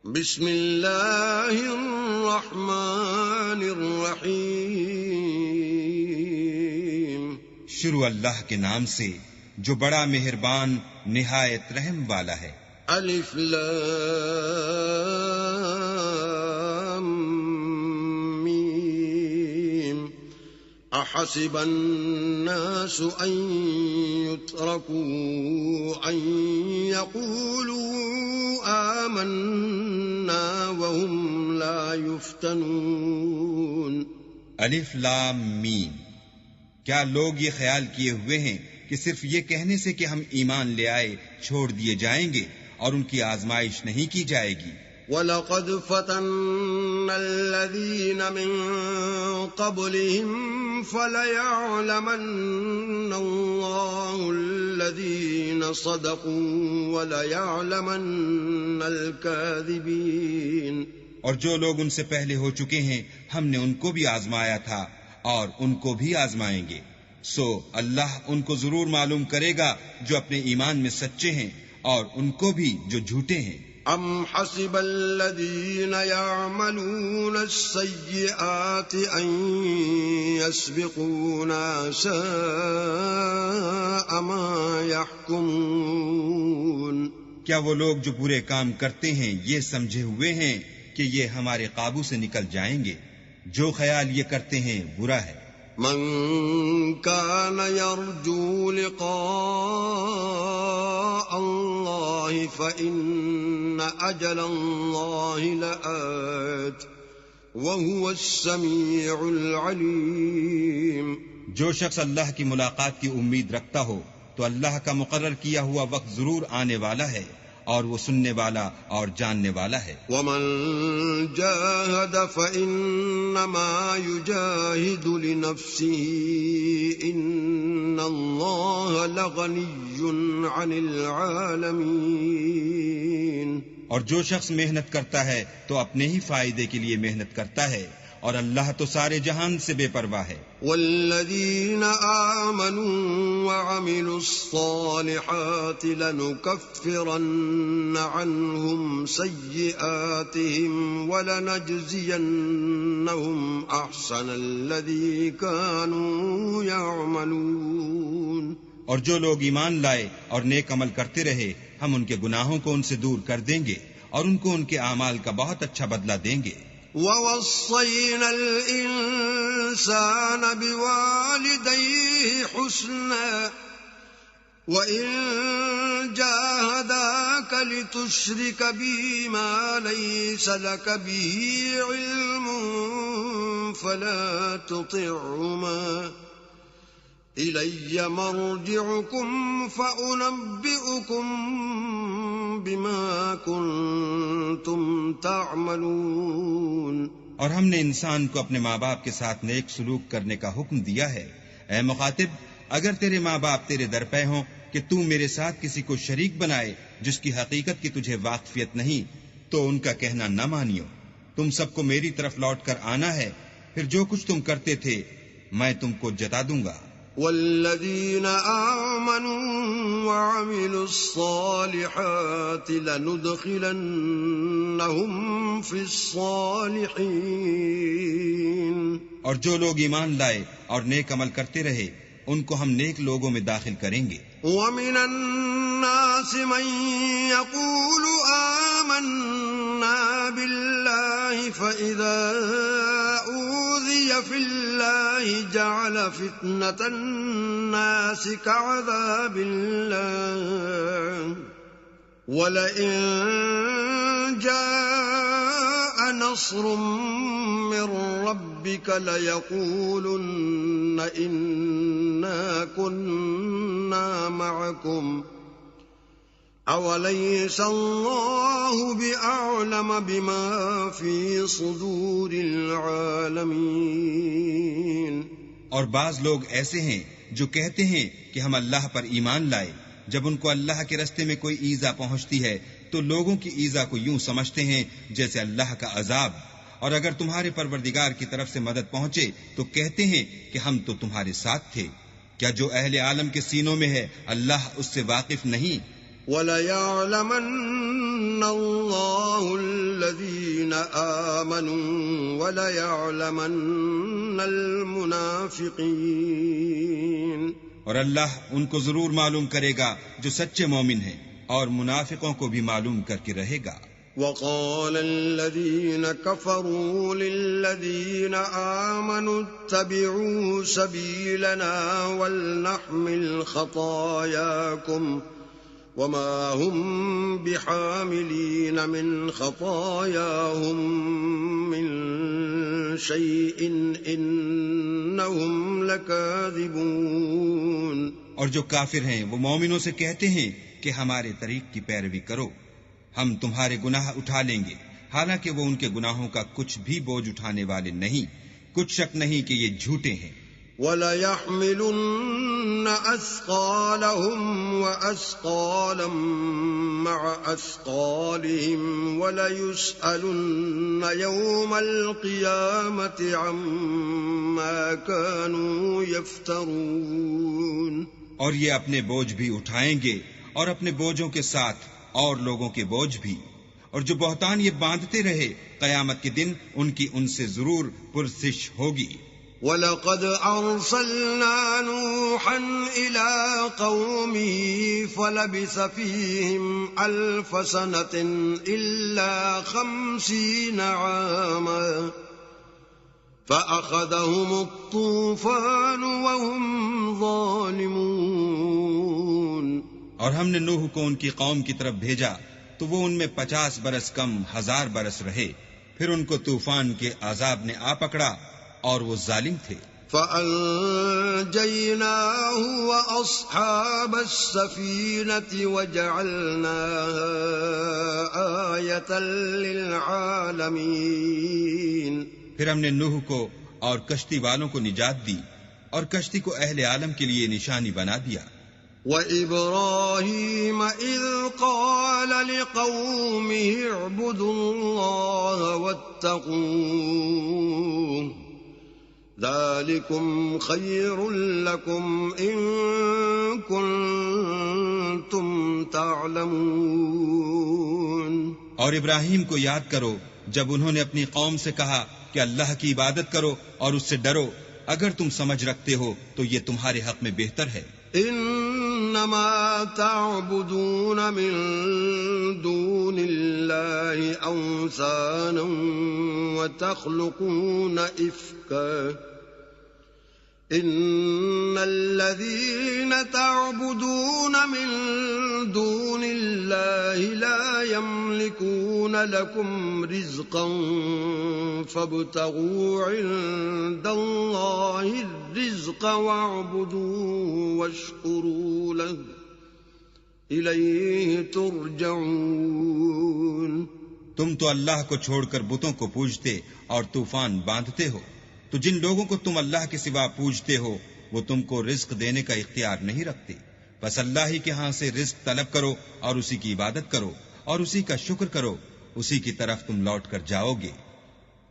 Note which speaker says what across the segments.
Speaker 1: بسم اللہ الرحمن الرحیم.
Speaker 2: شروع اللہ کے نام سے جو بڑا مہربان نہایت رحم والا ہے.
Speaker 1: الف لام میم. احسب الناس ان يتركوا ان يقولوا آمنا وهم لا يفتنون.
Speaker 2: الف لام میم. کیا لوگ یہ خیال کیے ہوئے ہیں کہ صرف یہ کہنے سے کہ ہم ایمان لے آئے چھوڑ دیے جائیں گے اور ان کی آزمائش نہیں کی جائے گی؟
Speaker 1: وَلَقَدْ فَتَنَّا الَّذِينَ مِن قَبْلِهِمْ فَلَيَعْلَمَنَّ اللَّهُ الَّذِينَ صَدَقُوا وَلَيَعْلَمَنَّ الْكَاذِبِينَ.
Speaker 2: اور جو لوگ ان سے پہلے ہو چکے ہیں ہم نے ان کو بھی آزمایا تھا اور ان کو بھی آزمائیں گے. سو اللہ ان کو ضرور معلوم کرے گا جو اپنے ایمان میں سچے ہیں اور ان کو بھی جو جھوٹے ہیں.
Speaker 1: ام حسب الذین یعملون السیئات ان یسبقونا ساء ما یحکمون.
Speaker 2: کیا وہ لوگ جو برے کام کرتے ہیں یہ سمجھے ہوئے ہیں کہ یہ ہمارے قابو سے نکل جائیں گے؟ جو خیال یہ کرتے ہیں برا ہے.
Speaker 1: من كان يرجو لقاء الله فإن أجل الله لآت وهو السميع العليم.
Speaker 2: جو شخص اللہ کی ملاقات کی امید رکھتا ہو تو اللہ کا مقرر کیا ہوا وقت ضرور آنے والا ہے اور وہ سننے والا اور جاننے والا ہے.
Speaker 1: ومن جاهد فإنما يجاهد لنفسه إن الله لغني عن العالمين.
Speaker 2: اور جو شخص محنت کرتا ہے تو اپنے ہی فائدے کے لیے محنت کرتا ہے اور اللہ تو سارے جہان سے بے پرواہ ہے.
Speaker 1: والذین آمنوا وعملوا الصالحات لنکفرن عنهم سیئاتهم ولنجزینهم احسن الذی كانوا یعملون.
Speaker 2: اور جو لوگ ایمان لائے اور نیک عمل کرتے رہے ہم ان کے گناہوں کو ان سے دور کر دیں گے اور ان کو ان کے اعمال کا بہت اچھا بدلہ دیں گے.
Speaker 1: وَوَصَّيْنَا الْإِنسَانَ بِوَالِدَيْهِ حُسْنًا وَإِن جَاهَدَاكَ لِتُشْرِكَ بِي مَا لَيْسَ لَكَ بِهِ عِلْمٌ فَلَا تُطِعْهُمَا إِلَيَّ مَرْجِعُكُمْ فَأُنَبِّئُكُمْ بِمَا كُنْتُمْ تَعْمَلُونَ.
Speaker 2: اور ہم نے انسان کو اپنے ماں باپ کے ساتھ نیک سلوک کرنے کا حکم دیا ہے. اے مخاطب، اگر تیرے ماں باپ تیرے در پہ ہوں کہ تو میرے ساتھ کسی کو شریک بنائے جس کی حقیقت کی تجھے واقفیت نہیں تو ان کا کہنا نہ مانیو. تم سب کو میری طرف لوٹ کر آنا ہے، پھر جو کچھ تم کرتے تھے میں تم کو جتا دوں گا.
Speaker 1: والذین آمنوا وعملوا الصالحات لندخلنهم فی الصالحین.
Speaker 2: اور جو لوگ ایمان لائے اور نیک عمل کرتے رہے ان کو ہم نیک لوگوں میں داخل کریں گے.
Speaker 1: ومن الناس من يقول آمنا بالله فإذا أوذي في الله جعل فتنة الناس كعذاب الله ولئن جاء نصر من ربك ليقولن إنا كنا معكم أوليس الله بأعلم بما في صدور العالمين.
Speaker 2: اور بعض لوگ ایسے ہیں جو کہتے ہیں کہ ہم اللہ پر ایمان لائے، جب ان کو اللہ کے رستے میں کوئی ایذا پہنچتی ہے تو لوگوں کی ایذا کو یوں سمجھتے ہیں جیسے اللہ کا عذاب، اور اگر تمہارے پروردگار کی طرف سے مدد پہنچے تو کہتے ہیں کہ ہم تو تمہارے ساتھ تھے. کیا جو اہل عالم کے سینوں میں ہے اللہ اس سے واقف نہیں؟
Speaker 1: وَلَيَعْلَمَنَّ الله الذين آمنوا وليعلمن المنافقين.
Speaker 2: اور اللہ ان کو ضرور معلوم کرے گا جو سچے مومن ہیں، اور منافقوں کو بھی معلوم کر کے رہے گا.
Speaker 1: وقال الذين كفروا للذين آمنوا اتبعوا سبيلنا ولنحمل خطاياكم وما هم بحاملين من خطاياهم من شيء إنهم لكاذبون.
Speaker 2: اور جو کافر ہیں وہ مومنوں سے کہتے ہیں کہ ہمارے طریق کی پیروی کرو، ہم تمہارے گناہ اٹھا لیں گے، حالانکہ وہ ان کے گناہوں کا کچھ بھی بوجھ اٹھانے والے نہیں. کچھ شک نہیں کہ یہ جھوٹے ہیں.
Speaker 1: وَلَيَحْمِلُنَّ أَثْقَالَهُمْ وَأَثْقَالًا مَعَ أَثْقَالِهِمْ وَلَيُسْأَلُنَّ يَوْمَ الْقِيَامَةِ عَمَّا كَانُوا يَفْتَرُونَ.
Speaker 2: اور یہ اپنے بوجھ بھی اٹھائیں گے اور اپنے بوجھوں کے ساتھ اور لوگوں کے بوجھ بھی، اور جو بہتان یہ باندھتے رہے قیامت کے دن ان کی ان سے ضرور پرسش ہوگی.
Speaker 1: وَلَقَدْ أَرْسَلْنَا نُوحًا إِلَىٰ قَوْمِهِ فَلَبِثَ فِيهِمْ أَلْفَ سَنَةٍ إِلَّا 50 عَامًا فَأَخَذَهُمُ الطُّوفَانُ وَهُمْ ظَالِمُونَ.
Speaker 2: اور ہم نے نوح کو ان کی قوم کی طرف بھیجا تو وہ ان میں 50 برس کم 1000 برس رہے، پھر ان کو طوفان کے عذاب نے آ پکڑا اور وہ ظالم تھے.
Speaker 1: فَأَنجَيْنَاهُ وَأَصْحَابَ السَّفِينَةِ وَجَعَلْنَاهَا آيَةً لِّلْعَالَمِينَ.
Speaker 2: پھر ہم نے نوح کو اور کشتی والوں کو نجات دی اور کشتی کو اہل عالم کے لیے نشانی بنا دیا.
Speaker 1: وَإِبْرَاهِيمَ إِذْ قَالَ لِقَوْمِهِ اعْبُدُوا اللَّهَ وَاتَّقُوهُ ذَلِكُمْ خَيْرٌ لَكُمْ إِن كُنتُمْ تَعْلَمُونَ.
Speaker 2: اور ابراہیم کو یاد کرو جب انہوں نے اپنی قوم سے کہا کہ اللہ کی عبادت کرو اور اس سے ڈرو، اگر تم سمجھ رکھتے ہو تو یہ تمہارے حق میں بہتر ہے.
Speaker 1: انما تعبدون من دون الله اوثانا وتخلقون افكا ان الذين تعبدون من دون الله لا يملكون لكم رزقا فابتغوا عند الله الرزق واعبدوه واشكروا له إليه ترجعون.
Speaker 2: تم تو اللہ کو چھوڑ کر بتوں کو پوجتے اور طوفان باندھتے ہو، تو جن لوگوں کو تم اللہ کے سوا پوجتے ہو وہ تم کو رزق دینے کا اختیار نہیں رکھتے، بس اللہ ہی کے ہاں سے رزق طلب کرو اور اسی کی عبادت کرو اور اسی کا شکر کرو، اسی کی طرف تم لوٹ کر جاؤ گے.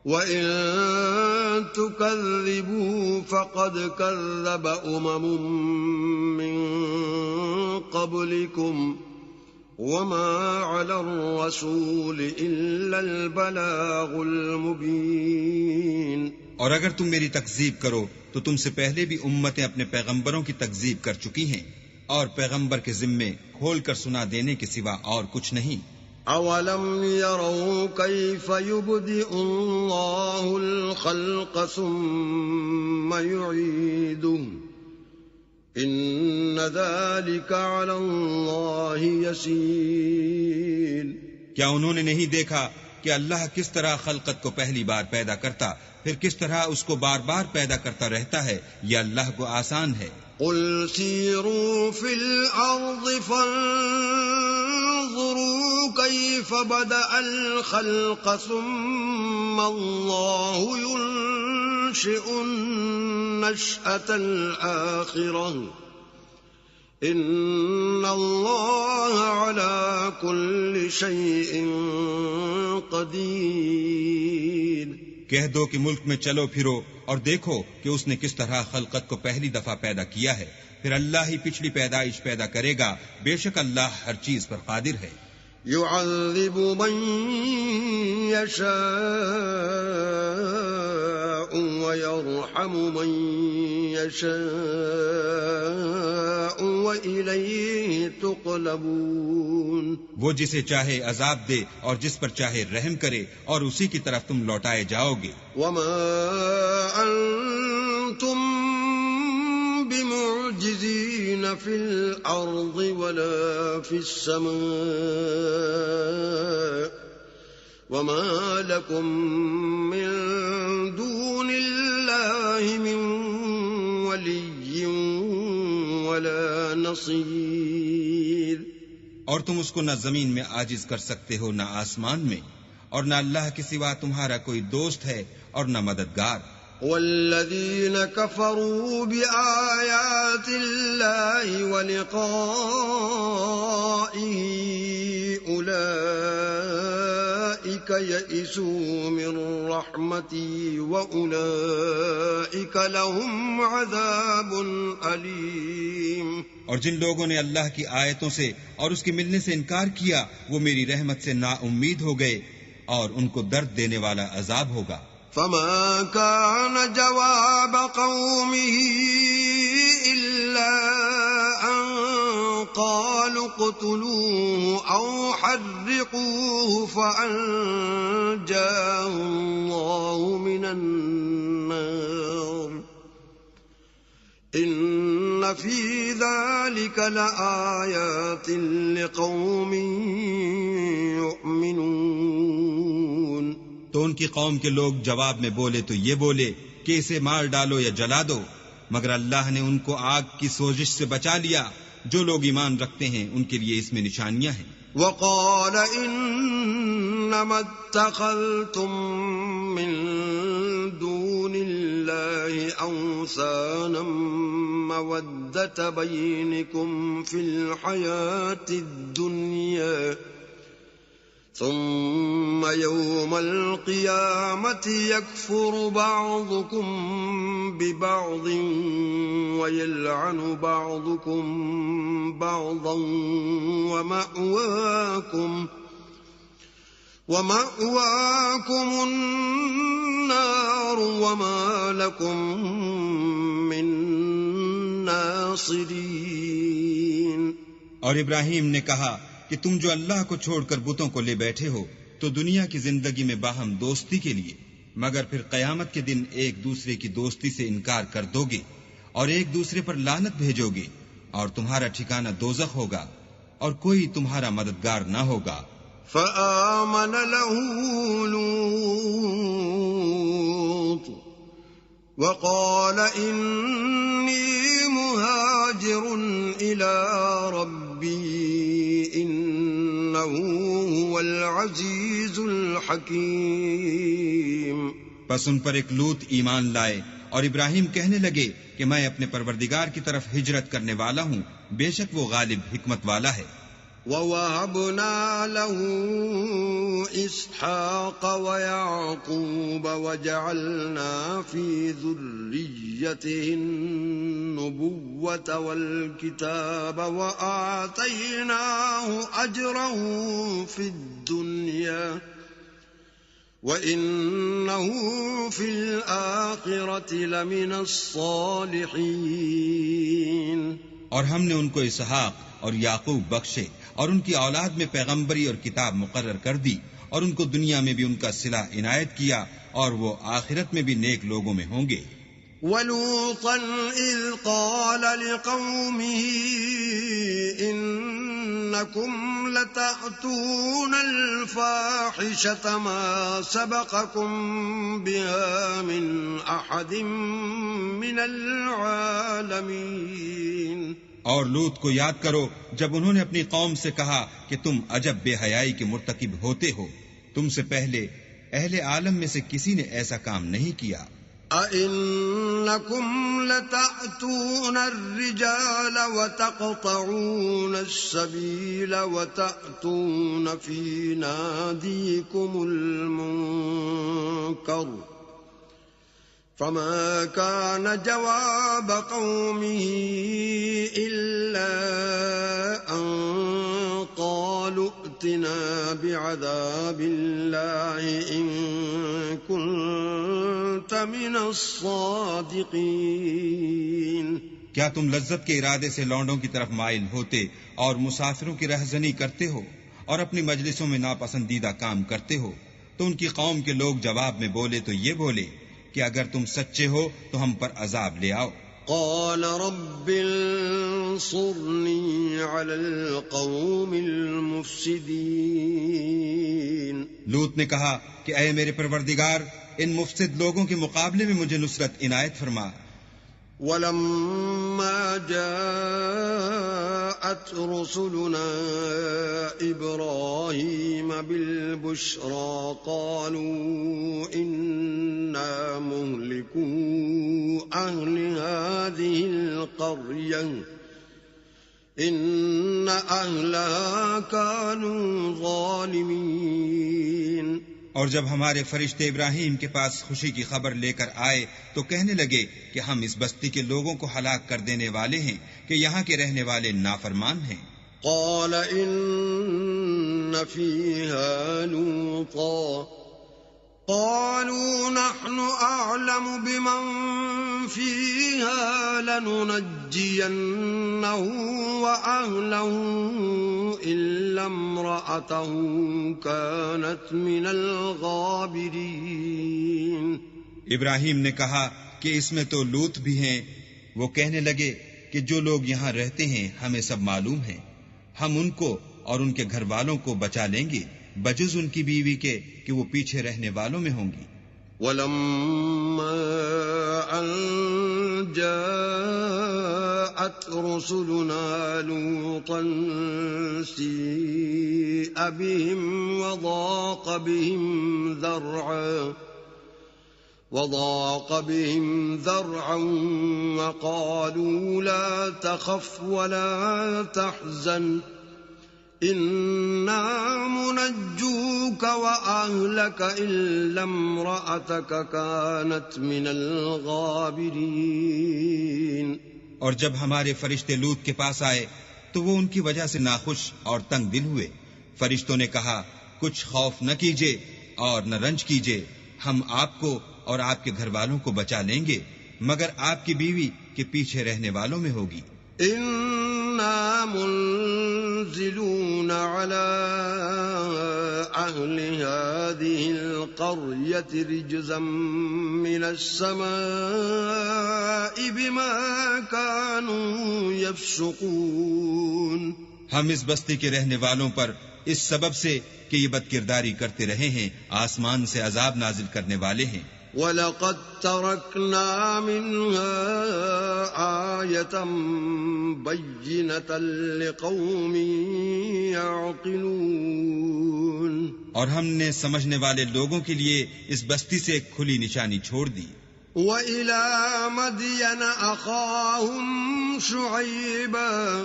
Speaker 1: وَإِن تُكَذِّبُوا فَقَدْ كَذَّبَ أُمَمٌ مِّن قَبْلِكُمْ وَمَا عَلَى الرَّسُولِ إِلَّا الْبَلَاغُ الْمُبِينُ.
Speaker 2: اور اگر تم میری تکذیب کرو تو تم سے پہلے بھی امتیں اپنے پیغمبروں کی تکذیب کر چکی ہیں، اور پیغمبر کے ذمے کھول کر سنا دینے کے سوا اور کچھ نہیں.
Speaker 1: اولم يروا كيف يبدئ الله الخلق ثم يعيده ان ذلك على الله يسير.
Speaker 2: کیا انہوں نے نہیں دیکھا کہ اللہ کس طرح خلقت کو پہلی بار پیدا کرتا پھر کس طرح اس کو بار بار پیدا کرتا رہتا ہے؟ یہ اللہ کو آسان ہے.
Speaker 1: قل سیروا فی الارض فانظروا كيف بدأ الخلق ثم الله ينشئ النشأة الآخرة إن الله على كل شيء قدير.
Speaker 2: کہہ دو کہ ملک میں چلو پھرو اور دیکھو کہ اس نے کس طرح خلقت کو پہلی دفعہ پیدا کیا ہے، پھر اللہ ہی پچھلی پیدائش پیدا کرے گا، بے شک اللہ ہر چیز پر قادر ہے.
Speaker 1: يعذب من يشاء ويرحم من يشاء وإليه تقلبون.
Speaker 2: وہ جسے چاہے عذاب دے اور جس پر چاہے رحم کرے اور اسی کی طرف تم لوٹائے جاؤ گے.
Speaker 1: وما أنتم بمعجزين في الأرض ولا في السماء وما لكم من دون الله من ولي ولا نصير.
Speaker 2: اور تم اس کو نہ زمین میں عاجز کر سکتے ہو نہ آسمان میں، اور نہ اللہ کے سوا تمہارا کوئی دوست ہے اور نہ مددگار.
Speaker 1: والذين كفروا بآيات الله ولقائه أولئك يئسوا من رحمتي وأولئك لهم عذاب أليم.
Speaker 2: اور جن لوگوں نے اللہ کی آیتوں سے اور اس کے ملنے سے انکار کیا وہ میری رحمت سے نا امید ہو گئے اور ان کو درد دینے والا عذاب ہوگا.
Speaker 1: فما كان جواب قومه إلا أن قالوا اقتلوه أو حرقوه فأنجاه الله من النار إن في ذلك لآيات لقوم يؤمنون.
Speaker 2: تو ان کی قوم کے لوگ جواب میں بولے تو یہ بولے کہ اسے مار ڈالو یا جلا دو، مگر اللہ نے ان کو آگ کی سوزش سے بچا لیا. جو لوگ ایمان رکھتے ہیں ان کے لیے اس میں نشانیاں ہیں.
Speaker 1: وقال انما اتخذتم من دون الله اوثانا مودة بينكم في الحياة الدنيا ثم يوم القيامة يكفر بعضكم ببعض ويلعن بعضكم بعضا ومأواكم النار وما لكم من ناصرين.
Speaker 2: اور ابراہیم نے کہا کہ تم جو اللہ کو چھوڑ کر بتوں کو لے بیٹھے ہو تو دنیا کی زندگی میں باہم دوستی کے لیے، مگر پھر قیامت کے دن ایک دوسرے کی دوستی سے انکار کر دو گے اور ایک دوسرے پر لعنت بھیجو گے، اور تمہارا ٹھکانہ دوزخ ہوگا اور کوئی تمہارا مددگار نہ ہوگا.
Speaker 1: فآمن له لوط وقال إني مهاجر إلى ربي إنه هو العزيز الحكيم.
Speaker 2: پس ان پر ایک لوط ایمان لائے اور ابراہیم کہنے لگے کہ میں اپنے پروردگار کی طرف ہجرت کرنے والا ہوں، بے شک وہ غالب حکمت والا ہے.
Speaker 1: وَوَهَبْنَا لَهُ إِسْحَاقَ وَيَعْقُوبَ وَجَعَلْنَا فِي ذُرِّيَّتِهِ النُّبُوَّةَ وَالْكِتَابَ وَآتَيْنَاهُ أَجْرَهُ فِي الدُّنْيَا وَإِنَّهُ فِي الْآخِرَةِ لَمِنَ الصَّالِحِينَ.
Speaker 2: اور ہم نے ان کو اسحاق اور یعقوب بخشے اور ان کی اولاد میں پیغمبری اور کتاب مقرر کر دی، اور ان کو دنیا میں بھی ان کا صلہ عنایت کیا، اور وہ آخرت میں بھی نیک لوگوں میں ہوں گے.
Speaker 1: وَلُوطًا إِذْ قَالَ لِقَوْمِهِ إِنَّكُمْ لَتَأْتُونَ الْفَاحِشَةَ مَا سَبَقَكُمْ بِهَا مِنْ أَحَدٍ مِّنَ الْعَالَمِينَ.
Speaker 2: اور لوط کو یاد کرو جب انہوں نے اپنی قوم سے کہا کہ تم عجب بے حیائی کے مرتکب ہوتے ہو، تم سے پہلے اہل عالم میں سے کسی نے ایسا کام نہیں کیا.
Speaker 1: أَإِنَّكُمْ لَتَأْتُونَ الرِّجَالَ وَتَقْطَعُونَ السَّبِيلَ وَتَأْتُونَ فِي نَادِيكُمُ الْمُنكَرَ فما كان جواب قومه إلا أن قالوا فأتنا بعذاب الله إن كنت من الصادقين۔
Speaker 2: کیا تم لذت کے ارادے سے لونڈوں کی طرف مائل ہوتے اور مسافروں کی رہزنی کرتے ہو اور اپنی مجلسوں میں ناپسندیدہ کام کرتے ہو؟ تو ان کی قوم کے لوگ جواب میں بولے تو یہ بولے کہ اگر تم سچے ہو تو ہم پر عذاب لے آؤ۔
Speaker 1: قال رب انصرني على القوم المفسدين۔
Speaker 2: لوط نے کہا کہ اے میرے پروردگار، ان مفسد لوگوں کے مقابلے میں مجھے نصرت عنایت فرما۔
Speaker 1: ولما جاءت رسلنا إبراهيم بالبشرى قالوا إنا مهلكو أهل هذه القرية إن أهلها كانوا ظالمين۔
Speaker 2: اور جب ہمارے فرشتے ابراہیم کے پاس خوشی کی خبر لے کر آئے تو کہنے لگے کہ ہم اس بستی کے لوگوں کو ہلاک کر دینے والے ہیں کہ یہاں کے رہنے والے نافرمان ہیں۔
Speaker 1: قال إن فيها لوطا قالوا نحن أعلم بمن فيها لننجينه وأهله إلا امرأته كانت من الغابرين۔
Speaker 2: ابراہیم نے کہا کہ اس میں تو لوط بھی ہیں۔ وہ کہنے لگے کہ جو لوگ یہاں رہتے ہیں ہمیں سب معلوم ہیں، ہم ان کو اور ان کے گھر والوں کو بچا لیں گے بجز ان کی بیوی کے کہ وہ پیچھے رہنے والوں میں ہوں گی۔
Speaker 1: وَلَمَّا أَن جَاءَتْ رُسُلُنَا لُوطًا سِيءَ بِهِمْ وضاق بهم ذرعا وقالوا لا تخف ولا تحزن إنا منجوك وأهلك إلا امرأتك كانت من الغابرين۔
Speaker 2: اور جب ہمارے فرشتے لوط کے پاس آئے تو وہ ان کی وجہ سے ناخوش اور تنگ دل ہوئے۔ فرشتوں نے کہا کچھ خوف نہ کیجیے اور نہ رنج کیجیے، ہم آپ کو اور آپ کے گھر والوں کو بچا لیں گے مگر آپ کی بیوی کے پیچھے رہنے والوں میں ہوگی۔
Speaker 1: إنا منزلون على أهل هذه القرية رجزا من السماء بما كانوا يفسقون۔
Speaker 2: ہم اس بستی کے رہنے والوں پر اس سبب سے کہ یہ بدکرداری کرتے رہے ہیں آسمان سے عذاب نازل کرنے والے ہیں۔
Speaker 1: وَلَقَدْ تَرَكْنَا مِنْهَا آيَةً بَيِّنَةً لِقَوْمٍ يَعْقِلُونَ۔
Speaker 2: اور ہم نے سمجھنے والے لوگوں کے لیے اس بستی سے ایک کھلی نشانی چھوڑ دی۔
Speaker 1: وَإِلَى مَدْيَنَ أَخَاهُمْ شُعَيْبًا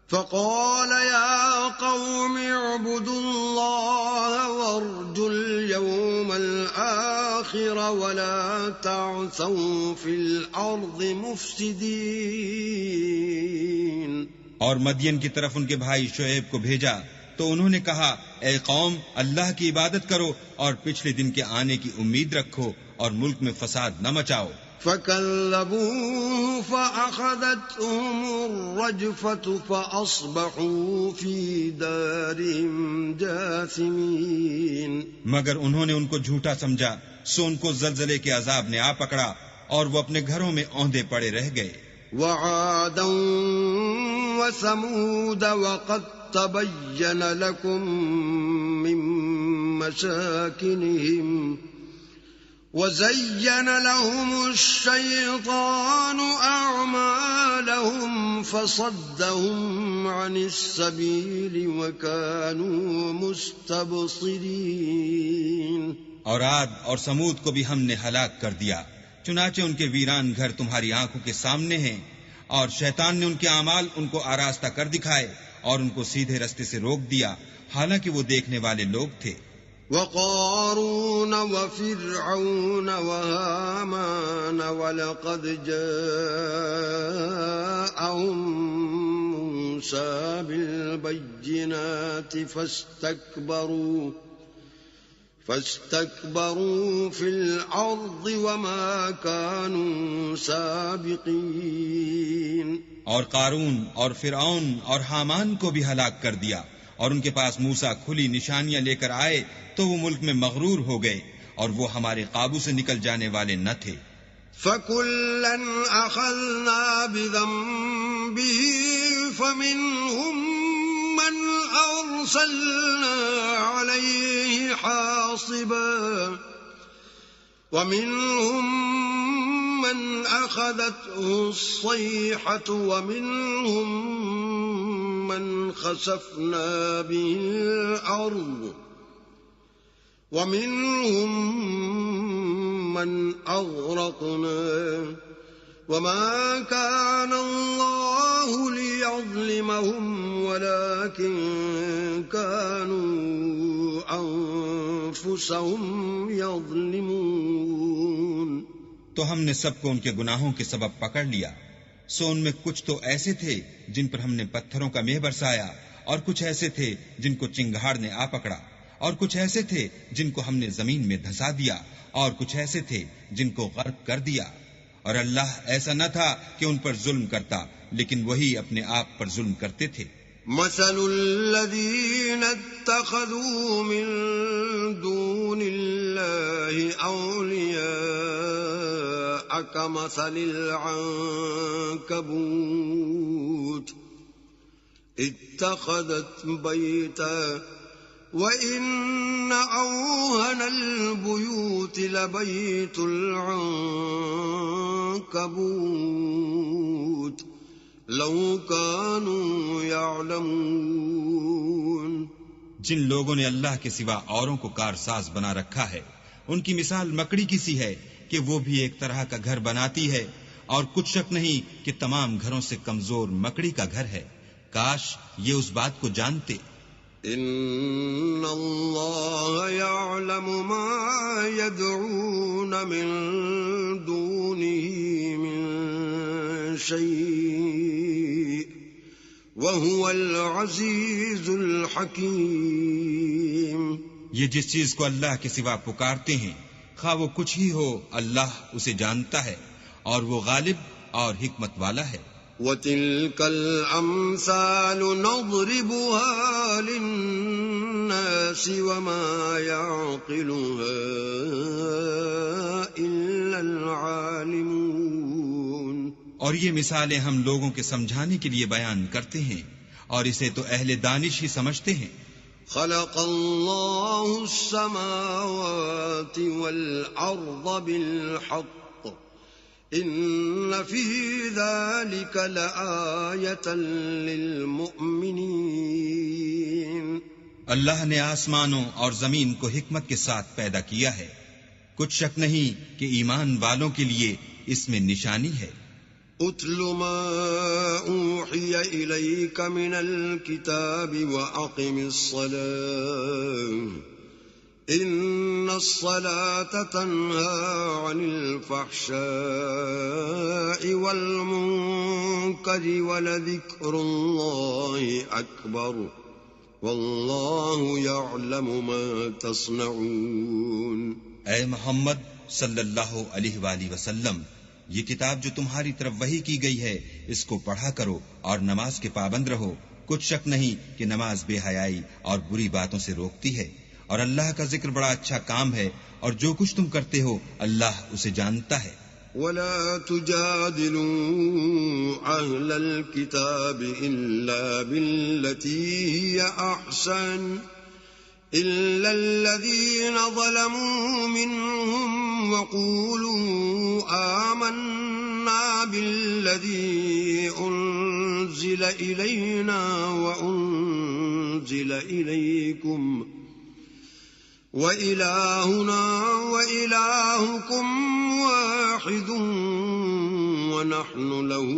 Speaker 1: فقال يا قوم اعبدوا الله وارجوا اليوم الآخر ولا تعثوا في الأرض مفسدين۔
Speaker 2: اور مدین کی طرف ان کے بھائی شعیب کو بھیجا تو انہوں نے کہا اے قوم اللہ کی عبادت کرو اور پچھلے دن کے آنے کی امید رکھو اور ملک میں فساد نہ مچاؤ۔
Speaker 1: فَكَذَّبُوهُ فَأَخَذَتْهُمُ الرَّجْفَةُ فَأَصْبَحُوا فِي دَارِهِمْ جَاثِمِينَ۔
Speaker 2: مگر انہوں نے ان کو جھوٹا سمجھا سو ان کو زلزلے کے عذاب نے آ پکڑا اور وہ اپنے گھروں میں اوندے پڑے رہ گئے۔
Speaker 1: وَعَادًا وَثَمُودَ وَقَدْ تَبَيَّنَ لَكُم مِّن مَّسَاكِنِهِمْ وَزَيَّنَ لَهُمُ الشَّيْطَانُ أَعْمَالَهُمْ فَصَدَّهُمْ عَنِ السَّبِيلِ وَكَانُوا مُسْتَبْصِرِينَ۔
Speaker 2: اور عاد اور سمود کو بھی ہم نے ہلاک کر دیا، چنانچہ ان کے ویران گھر تمہاری آنکھوں کے سامنے ہیں، اور شیطان نے ان کے اعمال ان کو آراستہ کر دکھائے اور ان کو سیدھے رستے سے روک دیا، حالانکہ وہ دیکھنے والے لوگ تھے۔
Speaker 1: وَقَارُونَ وَفِرْعَوْنَ وَهَامَانَ وَلَقَدْ جَاءَهُم موسى بالبينات فاستكبروا في الأرض وما كانوا سابقين.
Speaker 2: اور قارون اور فرعون اور حامان کو بھی ہلاک کر دیا، اور ان کے پاس موسیٰ کھلی نشانیاں لے کر آئے تو وہ ملک میں مغرور ہو گئے، اور وہ ہمارے قابو سے نکل جانے والے نہ تھے۔
Speaker 1: فَكُلًّا أَخَذْنَا بِذَنبِهِ فَمِنْهُمْ مَنْ أَرْسَلْنَا عَلَيْهِ حَاصِبًا وَمِنْهُمْ مَنْ أَخَذَتْهُ الصَّيْحَةُ وَمِنْهُمْ مَنْ خَسَفْنَا بِهِ الْأَرْضَ وَمِنْهُمْ مَنْ أَغْرَقْنَا وَمَا كَانَ اللَّهُ لِيَظْلِمَهُمْ وَلَكِنْ كَانُوا أَنفُسَهُمْ يَظْلِمُونَ۔
Speaker 2: تو ہم نے سب کو ان کے گناہوں کے سبب پکڑ لیا، سو ان میں کچھ تو ایسے تھے جن پر ہم نے پتھروں کا مہ برسایا، اور کچھ ایسے تھے جن کو چنگھاڑ نے آ پکڑا، اور کچھ ایسے تھے جن کو ہم نے زمین میں دھسا دیا، اور کچھ ایسے تھے جن کو غرق کر دیا۔ اور اللہ ایسا نہ تھا کہ ان پر ظلم کرتا، لیکن وہی اپنے آپ پر ظلم کرتے تھے۔
Speaker 1: مثل الذين اتخذوا من دون الله أولياء كمثل العنكبوت اتخذت بيتا وَإِنَّ أَوْهَنَ الْبُيُوتِ لَبَيْتُ الْعَنكَبُوتِ لَوْ كَانُوا يَعْلَمُونَ۔
Speaker 2: جن لوگوں نے اللہ کے سوا اوروں کو کارساز بنا رکھا ہے، ان کی مثال مکڑی کی سی ہے کہ وہ بھی ایک طرح کا گھر بناتی ہے، اور کچھ شک نہیں کہ تمام گھروں سے کمزور مکڑی کا گھر ہے۔ کاش یہ اس بات کو جانتے۔
Speaker 1: ان اللہ یعلم ما یدعون من دونه من شیء وهو العزیز الحکیم۔
Speaker 2: یہ جس چیز کو اللہ کے سوا پکارتے ہیں، خواہ وہ کچھ ہی ہو، اللہ اسے جانتا ہے، اور وہ غالب اور حکمت والا ہے۔
Speaker 1: وَتِلْكَ الْأَمْثَالُ نَضْرِبُهَا لِلنَّاسِ وَمَا يَعْقِلُهَا إِلَّا الْعَالِمُونَ۔
Speaker 2: اور یہ مثالیں ہم لوگوں کے سمجھانے کے لیے بیان کرتے ہیں، اور اسے تو اہل دانش ہی سمجھتے ہیں۔
Speaker 1: خَلَقَ اللَّهُ السَّمَاوَاتِ وَالْأَرْضَ بِالْحَقِّ ان فی ذلک لآیۃ للمؤمنین۔
Speaker 2: اللہ نے آسمانوں اور زمین کو حکمت کے ساتھ پیدا کیا ہے، کچھ شک نہیں کہ ایمان والوں کے لیے اس میں نشانی ہے۔
Speaker 1: اتل ما اوحی الیک من الکتاب واقم الصلاة ان الصلاة تنہى عن الفحشاء والمنکر ولذکر اللہ اکبر واللہ یعلم ما تصنعون۔
Speaker 2: اے محمد صلی اللہ علیہ وآلہ وسلم، یہ کتاب جو تمہاری طرف وحی کی گئی ہے، اس کو پڑھا کرو اور نماز کے پابند رہو، کچھ شک نہیں کہ نماز بے حیائی اور بری باتوں سے روکتی ہے، اور اللہ کا ذکر بڑا اچھا کام ہے، اور جو کچھ تم کرتے ہو اللہ اسے جانتا ہے۔
Speaker 1: وَلَا تُجَادِلُوا أَهْلَ الْكِتَابِ إِلَّا بِالَّتِي هِيَ أَحْسَنُ إِلَّا الَّذِينَ ظَلَمُوا مِنْهُمْ وَقُولُوا آمَنَّا بِالَّذِي أُنزِلَ إِلَيْنَا وَأُنزِلَ إِلَيْكُمْ وَإِلَٰهُنَا وَإِلَٰهُكُمْ وَاحِدٌ وَنَحْنُ لَهُ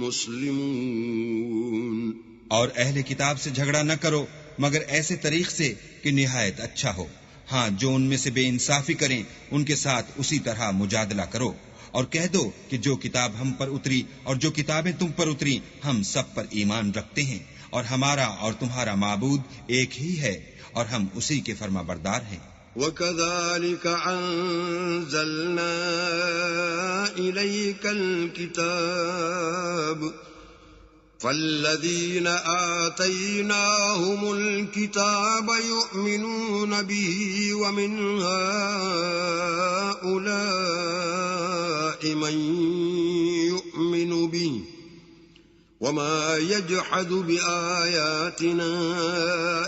Speaker 1: مُسْلِمُونَ۔
Speaker 2: اور اہل کتاب سے جھگڑا نہ کرو مگر ایسے طریق سے کہ نہایت اچھا ہو، ہاں جو ان میں سے بے انصافی کریں ان کے ساتھ اسی طرح مجادلہ کرو، اور کہہ دو کہ جو کتاب ہم پر اتری اور جو کتابیں تم پر اتری ہم سب پر ایمان رکھتے ہیں، اور ہمارا اور تمہارا معبود ایک ہی ہے، اور ہم اسی کے فرما بردار ہیں۔
Speaker 1: وَكَذَلِكَ أَنزَلْنَا إِلَيْكَ الْكِتَابَ فَالَّذِينَ آتَيْنَاهُمُ الْكِتَابَ يُؤْمِنُونَ بِهِ وَمِنْ هَؤُلَاءِ مَن يُؤْمِنُ بِهِ وَمَا يَجْحَدُ بِآيَاتِنَا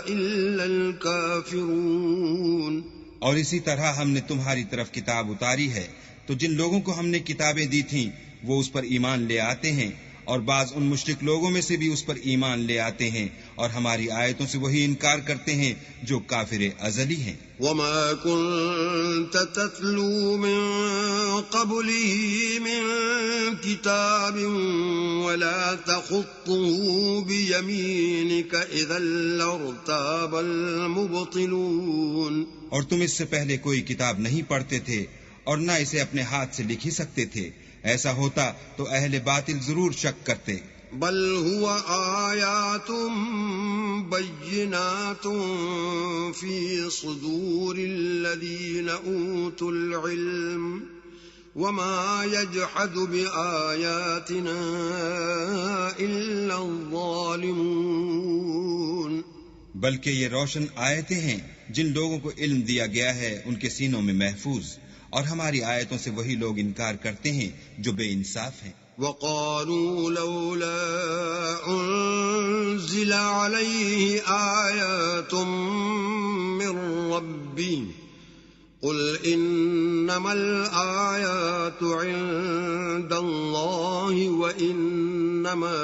Speaker 1: إِلَّا الْكَافِرُونَ۔
Speaker 2: اور اسی طرح ہم نے تمہاری طرف کتاب اتاری ہے، تو جن لوگوں کو ہم نے کتابیں دی تھیں وہ اس پر ایمان لے آتے ہیں، اور بعض ان مشرک لوگوں میں سے بھی اس پر ایمان لے آتے ہیں، اور ہماری آیتوں سے وہی انکار کرتے ہیں جو کافر ازلی ہیں۔
Speaker 1: وَمَا كُنْتَ تَتْلُو مِن قَبْلِهِ مِن كِتَابٍ وَلَا تَخُطُّهُ بِيَمِينِكَ إِذًا لَّارْتَابَ الْمُبْطِلُونَ۔
Speaker 2: اور تم اس سے پہلے کوئی کتاب نہیں پڑھتے تھے اور نہ اسے اپنے ہاتھ سے لکھ ہی سکتے تھے، ایسا ہوتا تو اہل باطل ضرور شک کرتے۔
Speaker 1: بل هو آیات بینات فی صدور الذین اوتوا العلم وما يجحد بآیاتنا الا الظالمون۔
Speaker 2: بلکہ یہ روشن آیتیں ہیں جن لوگوں کو علم دیا گیا ہے ان کے سینوں میں محفوظ، اور ہماری آیتوں سے وہی لوگ انکار کرتے ہیں جو بے انصاف ہیں۔
Speaker 1: وَقَالُوا لَوْلَا أُنزِلَ عَلَيْهِ آيَاتٌ مِّن رَّبِّهِ قُلْ إِنَّمَا الْآيَاتُ عِندَ اللَّهِ وَإِنَّمَا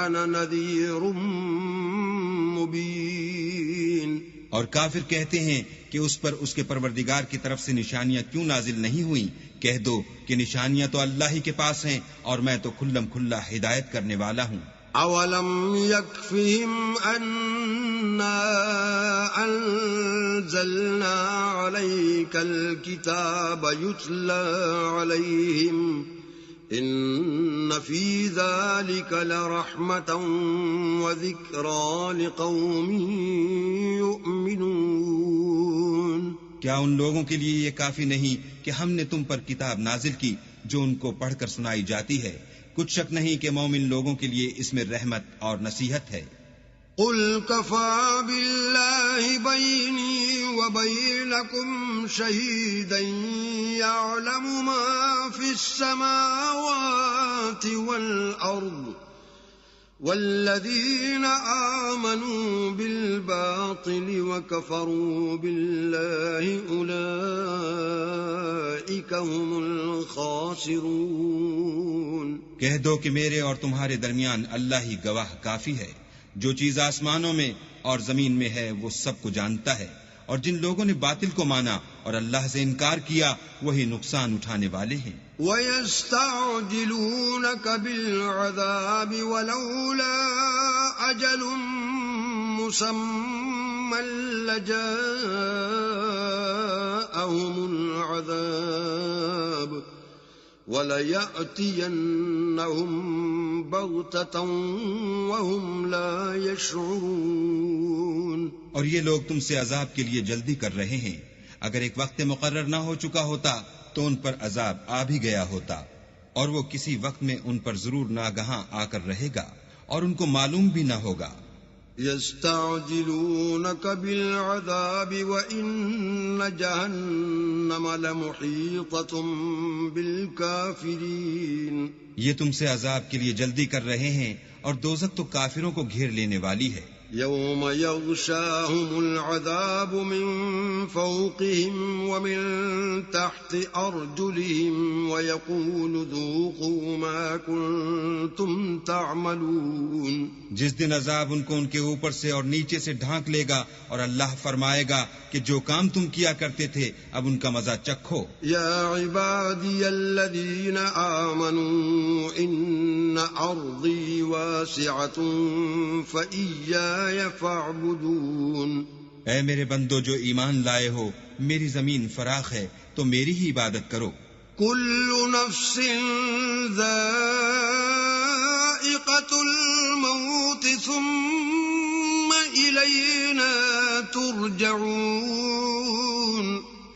Speaker 1: أَنَا نَذِيرٌ مُّبِينٌ۔
Speaker 2: اور کافر کہتے ہیں کہ اس پر اس کے پروردگار کی طرف سے نشانیاں کیوں نازل نہیں ہوئیں؟ کہہ دو کہ نشانیاں تو اللہ ہی کے پاس ہیں اور میں تو کھلم کھلا ہدایت کرنے والا ہوں۔
Speaker 1: اولم يكفهم أنا انزلنا عليك الكتاب يتلى عليهم ان في ذلك لرحمة وذكرى لقوم يؤمنون۔
Speaker 2: کیا ان لوگوں کے لیے یہ کافی نہیں کہ ہم نے تم پر کتاب نازل کی جو ان کو پڑھ کر سنائی جاتی ہے؟ کچھ شک نہیں کہ مومن لوگوں کے لیے اس میں رحمت اور نصیحت ہے۔
Speaker 1: قل كفى بالله بيني وبينكم شهيدا يعلم ما في السماوات والأرض والذين آمنوا بالباطل وكفروا بالله أولئك هم الخاسرون۔
Speaker 2: کہہ دو کہ میرے اور تمہارے درمیان اللہ ہی گواہ کافی ہے، جو چیز آسمانوں میں اور زمین میں ہے وہ سب کو جانتا ہے، اور جن لوگوں نے باطل کو مانا اور اللہ سے انکار کیا وہی نقصان اٹھانے والے ہیں۔
Speaker 1: وَيَسْتَعْجِلُونَكَ بِالْعَذَابِ وَلَوْلَا أَجَلٌ مُّسَمًّى لَّجَاءَهُمُ الْعَذَابُ وَلَيَأْتِيَنَّهُمْ بَغْتَةً وَهُمْ لَا يَشْعُرُونَ۔
Speaker 2: اور یہ لوگ تم سے عذاب کے لیے جلدی کر رہے ہیں، اگر ایک وقت مقرر نہ ہو چکا ہوتا تو ان پر عذاب آ بھی گیا ہوتا، اور وہ کسی وقت میں ان پر ضرور ناگہاں آ کر رہے گا اور ان کو معلوم بھی نہ ہوگا۔
Speaker 1: يَسْتَعْجِلُونَكَ بِالْعَذَابِ وَإِنَّ جَهَنَّمَ لَمُحِيطَةٌ بِالْكَافِرِينَ۔
Speaker 2: یہ تم سے عذاب کے لیے جلدی کر رہے ہیں اور دوزخ تو کافروں کو گھیر لینے والی ہے۔
Speaker 1: يَوْمَ يَغْشَاهُمُ الْعَذَابُ مِنْ فَوْقِهِمْ وَمِنْ تَحْتِ أَرْجُلِهِمْ وَيَقُولُ ذُوقُوا مَا كُنْتُمْ تَعْمَلُونَ۔
Speaker 2: جس دن عذاب ان کو ان کے اوپر سے اور نیچے سے ڈھانک لے گا اور اللہ فرمائے گا کہ جو کام تم کیا کرتے تھے اب ان کا مزہ چکھو۔
Speaker 1: يَا عِبَادِيَ الَّذِينَ آمَنُوا إِنَّ أَرْضِي وَاسِعَةٌ فَإِيَّايَ فَاعْبُدُونِ۔
Speaker 2: اے میرے بندو جو ایمان لائے ہو، میری زمین فراخ ہے تو میری ہی عبادت کرو۔
Speaker 1: كل نفس ذائقة الموت ثم إلينا ترجعون.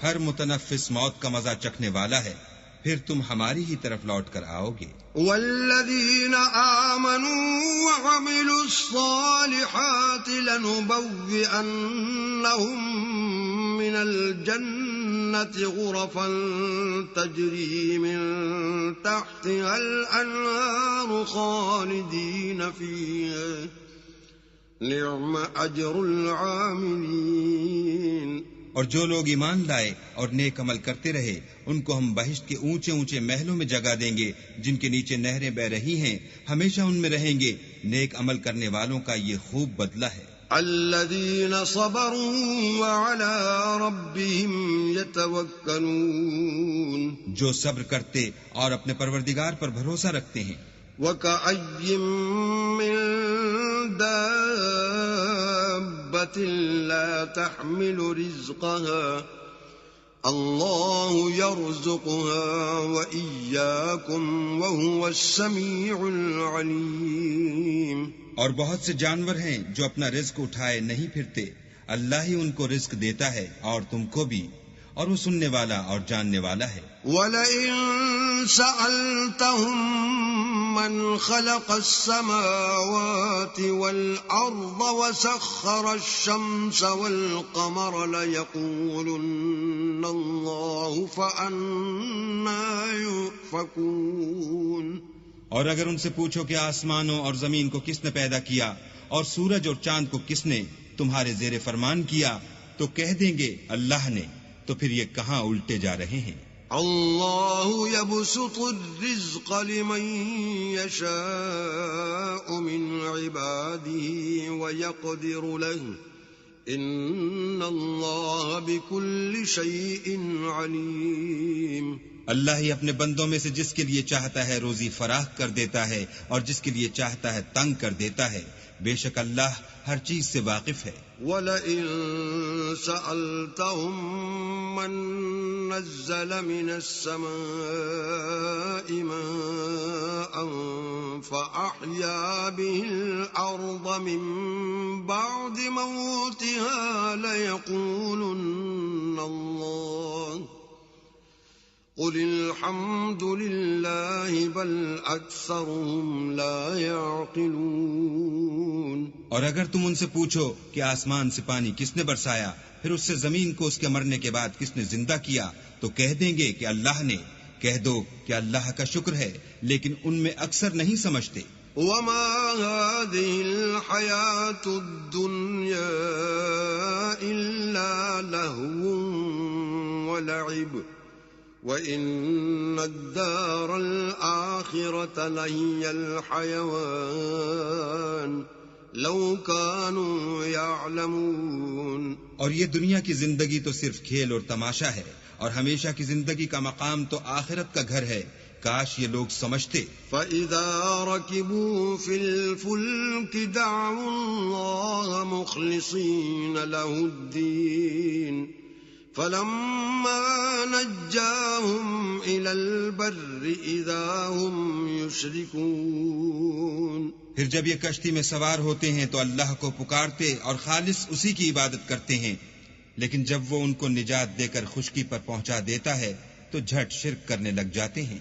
Speaker 2: ہر متنفس موت کا مزہ چکھنے والا ہے، پھر تم ہماری ہی طرف لوٹ کر آؤ گے.
Speaker 1: والذين آمنوا وعملوا الصالحات لنبوئنهم من الجنة غرفا تجري من تحتها الأنهار خالدين فيها نعم أجر العاملين.
Speaker 2: اور جو لوگ ایمان لائے اور نیک عمل کرتے رہے ان کو ہم بہشت کے اونچے اونچے محلوں میں جگہ دیں گے جن کے نیچے نہریں بہ رہی ہیں، ہمیشہ ان میں رہیں گے. نیک عمل کرنے والوں کا یہ خوب بدلہ ہے.
Speaker 1: الذين صبروا وعلى ربهم يتوكلون.
Speaker 2: جو صبر کرتے اور اپنے پروردگار پر بھروسہ رکھتے ہیں.
Speaker 1: وكأي من دابة لا تحمل رزقها الله يرزقها وإياكم وهو السميع العليم.
Speaker 2: اور بہت سے جانور ہیں جو اپنا رزق اٹھائے نہیں پھرتے، اللہ ہی ان کو رزق دیتا ہے اور تم کو بھی، اور وہ سننے والا اور جاننے والا ہے.
Speaker 1: وَلَئِن سَأَلْتَهُم مَّنْ خَلَقَ السَّمَاوَاتِ وَالْأَرْضَ وَسَخَّرَ الشَّمْسَ وَالْقَمَرَ لَيَقُولُنَّ اللَّهُ فَأَنَّىٰ يُؤْفَكُونَ.
Speaker 2: اور اگر ان سے پوچھو کہ آسمانوں اور زمین کو کس نے پیدا کیا اور سورج اور چاند کو کس نے تمہارے زیر فرمان کیا تو کہہ دیں گے اللہ نے، تو پھر یہ کہاں الٹے جا رہے ہیں.
Speaker 1: اللہ یبسط الرزق لمن یشاء من عباده ویقدر له ان اللہ بكل شیء علیم.
Speaker 2: اللہ ہی اپنے بندوں میں سے جس کے لیے چاہتا ہے روزی فراخ کر دیتا ہے اور جس کے لیے چاہتا ہے تنگ کر دیتا ہے. بے شک اللہ ہر چیز سے واقف ہے.
Speaker 1: وَلَئِن سَأَلْتَهُم مَّن نَّزَّلَ مِنَ السَّمَاءِ مَاءً فَأَحْيَا بِهِ الْأَرْضَ مِن بَعْدِ مَوْتِهَا لَيَقُولُنَّ اللَّهُ قُلِ الْحَمْدُ لِلَّهِ بَلْ أَكْثَرُهُمْ لَا يَعْقِلُونَ.
Speaker 2: اور اگر تم ان سے پوچھو کہ آسمان سے پانی کس نے برسایا، پھر اس سے زمین کو اس کے مرنے کے بعد کس نے زندہ کیا، تو کہہ دیں گے کہ اللہ نے. کہہ دو کہ اللہ کا شکر ہے، لیکن ان میں اکثر نہیں سمجھتے.
Speaker 1: وَمَا هَٰذِهِ الْحَيَاةُ الدُّنْيَا إِلَّا لَهْوٌ وَلَعِبٌ وَإِنَّ الدَّارَ الْآخِرَةَ لَهِيَ الْحَيَوَانُ لَوْ كَانُوا يَعْلَمُونَ.
Speaker 2: اور یہ دنیا کی زندگی تو صرف کھیل اور تماشا ہے، اور ہمیشہ کی زندگی کا مقام تو آخرت کا گھر ہے. کاش یہ لوگ سمجھتے.
Speaker 1: فَإِذَا رَكِبُوا فِي الْفُلْكِ دَعَوُا اللَّهَ مُخْلِصِينَ لَهُ الدِّينَ فَلَمَّا نَجَّاهُمْ إِلَى الْبَرِّ إِذَا هُمْ يُشْرِكُونَ.
Speaker 2: پھر جب یہ کشتی میں سوار ہوتے ہیں تو اللہ کو پکارتے اور خالص اسی کی عبادت کرتے ہیں، لیکن جب وہ ان کو نجات دے کر خشکی پر پہنچا دیتا ہے تو جھٹ شرک کرنے لگ جاتے ہیں.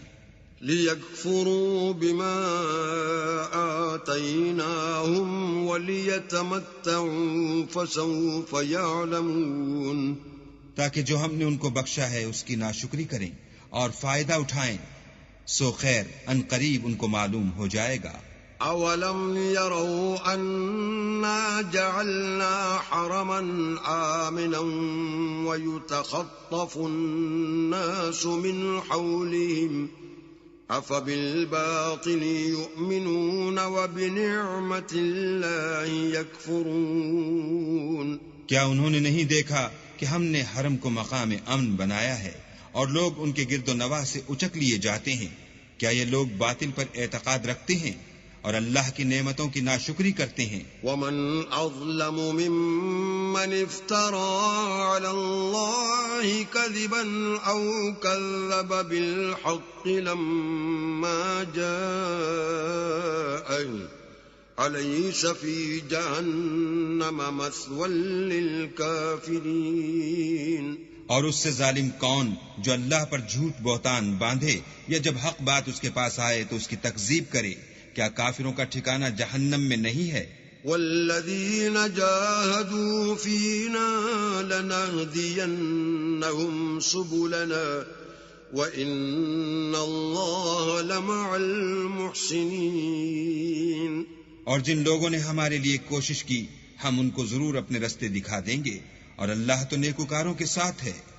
Speaker 1: لِيَكْفُرُوا بِمَا آتَيْنَاهُمْ وَلِيَتَمَتَّعُوا فَسَوْفَ يَعْلَمُونَ.
Speaker 2: تاکہ جو ہم نے ان کو بخشا ہے اس کی ناشکری کریں اور فائدہ اٹھائیں، سو خیر ان قریب ان کو معلوم ہو جائے گا.
Speaker 1: اولم يروا انا جعلنا حرما آمنا ويتخطف الناس من حولهم افبالباطل يؤمنون وبنعمة الله يكفرون.
Speaker 2: کیا انہوں نے نہیں دیکھا کہ ہم نے حرم کو مقام امن بنایا ہے اور لوگ ان کے گرد و نواح سے اچک لیے جاتے ہیں؟ کیا یہ لوگ باطل پر اعتقاد رکھتے ہیں اور اللہ کی نعمتوں کی ناشکری کرتے ہیں؟
Speaker 1: ومن اظلم ممن افترى على الله الله كذبا أو كذب بالحق لما جاءه أليس في جهنم مثوى للكافرين.
Speaker 2: اور اس سے ظالم کون جو اللہ پر جھوٹ بہتان باندھے یا جب حق بات اس کے پاس آئے تو اس کی تکذیب کرے. کیا کافروں کا ٹھکانہ جہنم میں نہیں ہے؟
Speaker 1: والذین جاہدوا فینا لنہدینہم سبلنا وإن اللہ لمع المحسنین.
Speaker 2: اور جن لوگوں نے ہمارے لیے کوشش کی ہم ان کو ضرور اپنے رستے دکھا دیں گے اور اللہ تو نیکوکاروں کے ساتھ ہے.